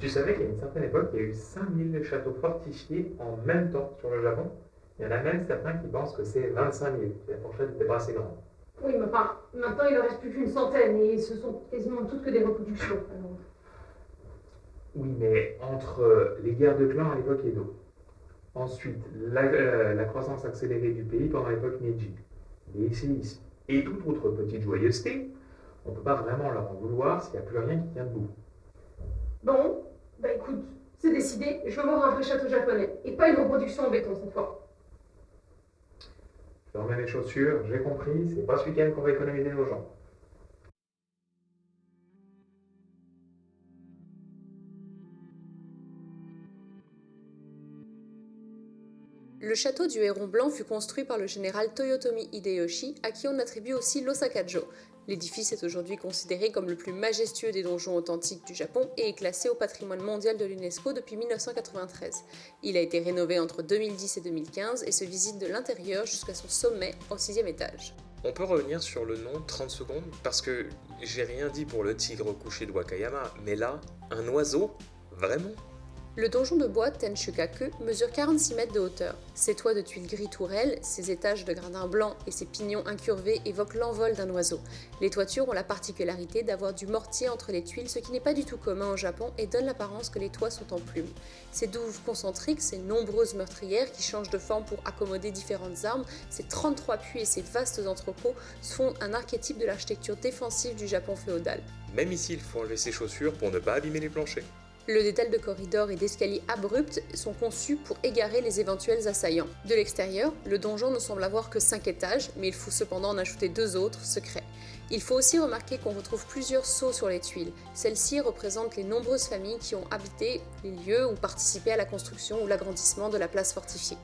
Tu savais qu'à une certaine époque, il y a eu 5000 châteaux fortifiés en même temps sur le Japon. Il y en a même certains qui pensent que c'est 25 000. La fourchette n'était pas assez grande. Oui, mais enfin, maintenant il ne reste plus qu'une centaine et ce sont quasiment toutes que des reproductions. Alors, Oui, mais entre les guerres de clans à l'époque Edo, ensuite la croissance accélérée du pays pendant l'époque Meiji, les séismes et toute autre petite joyeuseté, on ne peut pas vraiment leur en vouloir s'il n'y a plus rien qui tient debout. bon, bah écoute, c'est décidé, je veux voir un vrai château japonais et pas une reproduction en béton cette fois. Je remets mes chaussures, j'ai compris, c'est pas ce week-end qu'on va économiser nos gens. Le château du Héron Blanc fut construit par le général Toyotomi Hideyoshi, à qui on attribue aussi l'Osaka-jo. L'édifice est aujourd'hui considéré comme le plus majestueux des donjons authentiques du Japon et est classé au patrimoine mondial de l'UNESCO depuis 1993. Il a été rénové entre 2010 et 2015 et se visite de l'intérieur jusqu'à son sommet au 6e étage. On peut revenir sur le nom 30 secondes parce que j'ai rien dit pour le tigre couché de Wakayama, mais là, un oiseau? Vraiment? Le donjon de bois Tenshukaku mesure 46 mètres de hauteur. Ses toits de tuiles gris tourelles, ses étages de gradins blancs et ses pignons incurvés évoquent l'envol d'un oiseau. Les toitures ont la particularité d'avoir du mortier entre les tuiles, ce qui n'est pas du tout commun au Japon et donne l'apparence que les toits sont en plumes. Ces douves concentriques, ces nombreuses meurtrières qui changent de forme pour accommoder différentes armes, ces 33 puits et ces vastes entrepôts font un archétype de l'architecture défensive du Japon féodal. Même ici, il faut enlever ses chaussures pour ne pas abîmer les planchers. Le détail de corridors et d'escaliers abrupts sont conçus pour égarer les éventuels assaillants. De l'extérieur, le donjon ne semble avoir que 5 étages, mais il faut cependant en ajouter 2 autres, secrets. Il faut aussi remarquer qu'on retrouve plusieurs sceaux sur les tuiles. Celles-ci représentent les nombreuses familles qui ont habité les lieux ou participé à la construction ou l'agrandissement de la place fortifiée.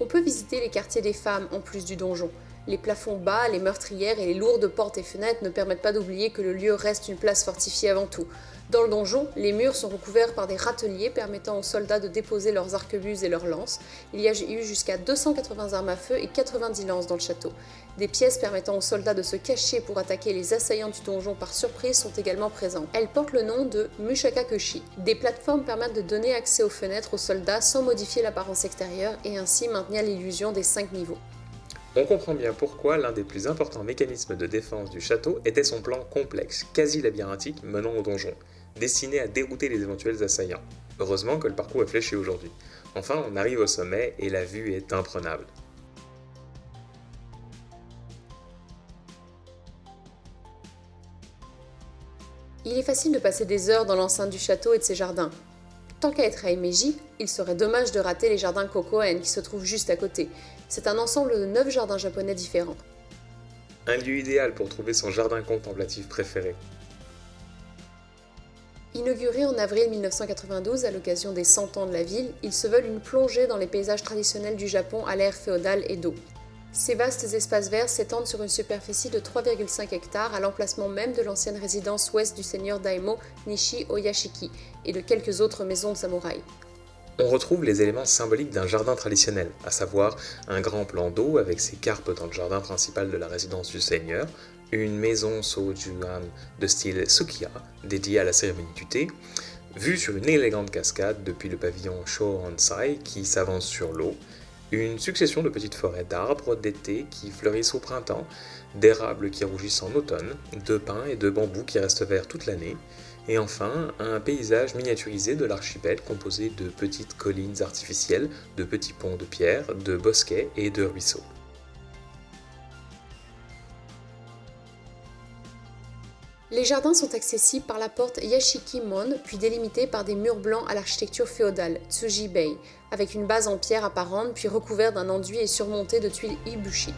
On peut visiter les quartiers des femmes en plus du donjon. Les plafonds bas, les meurtrières et les lourdes portes et fenêtres ne permettent pas d'oublier que le lieu reste une place fortifiée avant tout. Dans le donjon, les murs sont recouverts par des râteliers permettant aux soldats de déposer leurs arquebuses et leurs lances. Il y a eu jusqu'à 280 armes à feu et 90 lances dans le château. Des pièces permettant aux soldats de se cacher pour attaquer les assaillants du donjon par surprise sont également présentes. Elles portent le nom de Mushakakushi. Des plateformes permettent de donner accès aux fenêtres aux soldats sans modifier l'apparence extérieure et ainsi maintenir l'illusion des 5 niveaux. On comprend bien pourquoi l'un des plus importants mécanismes de défense du château était son plan complexe, quasi labyrinthique menant au donjon, destiné à dérouter les éventuels assaillants. Heureusement que le parcours est fléché aujourd'hui. Enfin, on arrive au sommet et la vue est imprenable. Il est facile de passer des heures dans l'enceinte du château et de ses jardins. Tant qu'à être à Emeji, il serait dommage de rater les jardins Kokoen qui se trouvent juste à côté. C'est un ensemble de 9 jardins japonais différents. Un lieu idéal pour trouver son jardin contemplatif préféré. Inaugurés en avril 1992 à l'occasion des 100 ans de la ville, ils se veulent une plongée dans les paysages traditionnels du Japon à l'ère féodale Edo. Ces vastes espaces verts s'étendent sur une superficie de 3,5 hectares à l'emplacement même de l'ancienne résidence ouest du seigneur Daimyo Nishi Oyashiki et de quelques autres maisons de samouraïs. On retrouve les éléments symboliques d'un jardin traditionnel, à savoir un grand plan d'eau avec ses carpes dans le jardin principal de la résidence du seigneur, une maison Sojuan de style Sukiya, dédiée à la cérémonie du thé, vue sur une élégante cascade depuis le pavillon Shohansai qui s'avance sur l'eau, une succession de petites forêts d'arbres d'été qui fleurissent au printemps, d'érables qui rougissent en automne, de pins et de bambous qui restent verts toute l'année, Et enfin, un paysage miniaturisé de l'archipel composé de petites collines artificielles, de petits ponts de pierre, de bosquets et de ruisseaux. Les jardins sont accessibles par la porte Yashiki-mon, puis délimités par des murs blancs à l'architecture féodale, Tsuji-bei, avec une base en pierre apparente, puis recouvert d'un enduit et surmonté de tuiles ibushi.